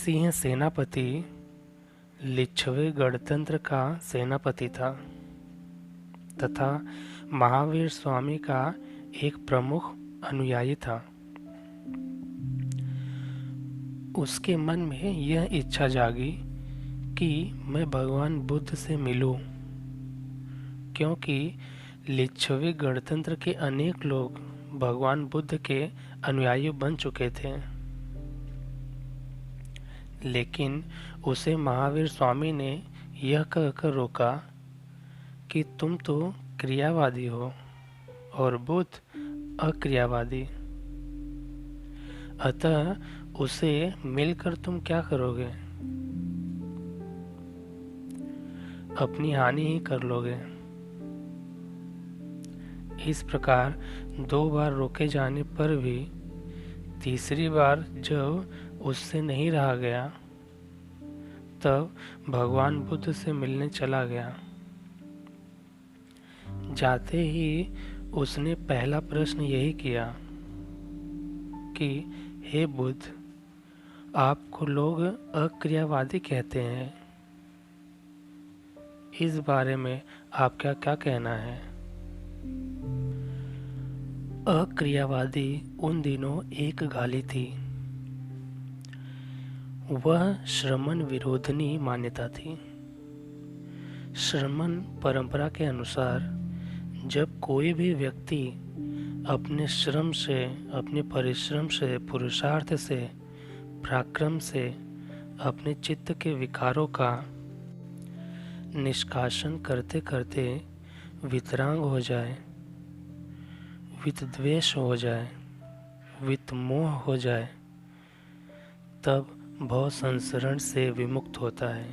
सिंह सेनापति लिच्छवी गणतंत्र का सेनापति था तथा महावीर स्वामी का एक प्रमुख अनुयायी था। उसके मन में यह इच्छा जागी कि मैं भगवान बुद्ध से मिलूं, क्योंकि लिच्छवी गणतंत्र के अनेक लोग भगवान बुद्ध के अनुयायी बन चुके थे। लेकिन उसे महावीर स्वामी ने यह कहकर रोका कि तुम तो क्रियावादी हो और बुद्ध अक्रियावादी, अतः उसे मिलकर तुम क्या करोगे? अपनी हानि ही कर लोगे। इस प्रकार 2 बार रोके जाने पर भी तीसरी बार जब उससे नहीं रहा गया, तब भगवान बुद्ध से मिलने चला गया। जाते ही उसने पहला प्रश्न यही किया कि हे बुद्ध, आपको लोग अक्रियावादी कहते हैं, इस बारे में आपका क्या कहना है? अक्रियावादी उन दिनों एक गाली थी। वह श्रमण विरोधनी मान्यता थी। श्रमण परंपरा के अनुसार जब कोई भी व्यक्ति अपने श्रम से, अपने परिश्रम से, पुरुषार्थ से, पराक्रम से अपने चित्त के विकारों का निष्कासन करते करते वितरांग हो जाए, वितद्वेष हो जाए, वितमोह हो जाए, तब भव संसरण से विमुक्त होता है।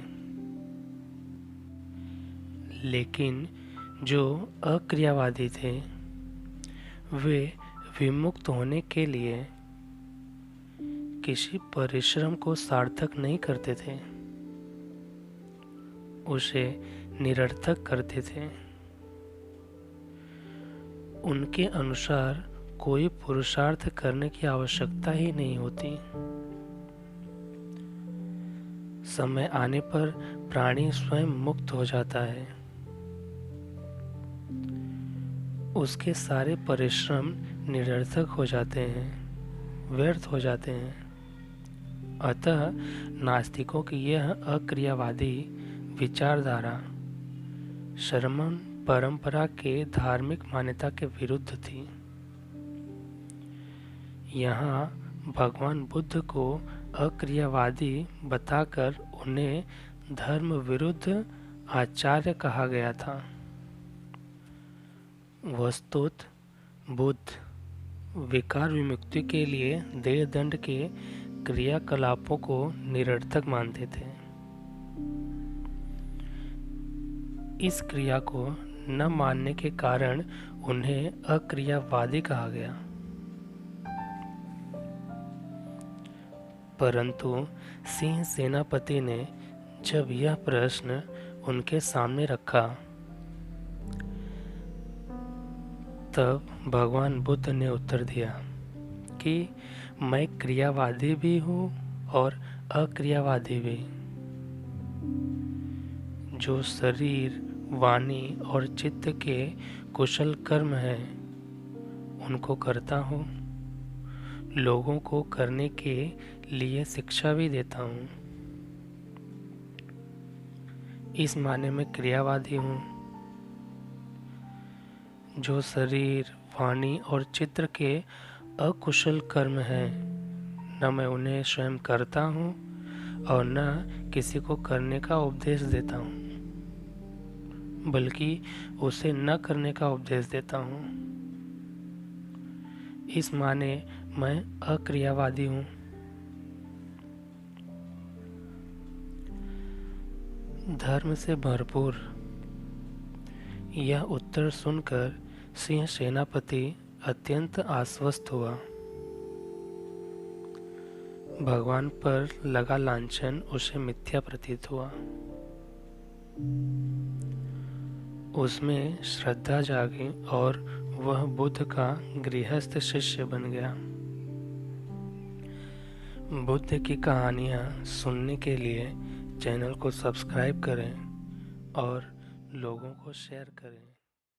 लेकिन जो अक्रियावादी थे, वे विमुक्त होने के लिए किसी परिश्रम को सार्थक नहीं करते थे, उसे निरर्थक करते थे। उनके अनुसार कोई पुरुषार्थ करने की आवश्यकता ही नहीं होती। समय आने पर प्राणी स्वयं मुक्त हो जाता है। उसके सारे परिश्रम निरर्थक हो जाते हैं, व्यर्थ हो जाते हैं। अतः नास्तिकों की यह अक्रियावादी विचारधारा श्रमण परंपरा के धार्मिक मान्यता के विरुद्ध थी। यहाँ भगवान बुद्ध को अक्रियावादी बताकर उन्हें धर्म विरुद्ध आचार्य कहा गया था। वस्तुतः बुद्ध विकार विमुक्ति के लिए देह दंड के क्रियाकलापों को निरर्थक मानते थे। इस क्रिया को न मानने के कारण उन्हें अक्रियावादी कहा गया। परंतु सिंह सेनापति ने जब यह प्रश्न उनके सामने रखा, तब भगवान बुद्ध ने उत्तर दिया कि मैं क्रियावादी भी हूँ और अक्रियावादी भी। जो शरीर, वाणी और चित्त के कुशल कर्म हैं, उनको करता हूँ, लोगों को करने के लिए शिक्षा भी देता हूँ। इस माने में क्रियावादी हूँ। जो शरीर, वाणी और चित्त के अकुशल कर्म हैं, न मैं उन्हें स्वयं करता हूँ और न किसी को करने का उपदेश देता हूँ, बल्कि उसे न करने का उपदेश देता हूँ। इस माने मैं अक्रियावादी हूँ। धर्म से भरपूर यह उत्तर सुनकर सिंह सेनापति अत्यंत आश्वस्त हुआ। भगवान पर लगा लांछन उसे मिथ्या प्रतीत हुआ। उसमें श्रद्धा जागी और वह बुद्ध का गृहस्थ शिष्य बन गया। बुद्ध की कहानियाँ सुनने के लिए चैनल को सब्सक्राइब करें और लोगों को शेयर करें।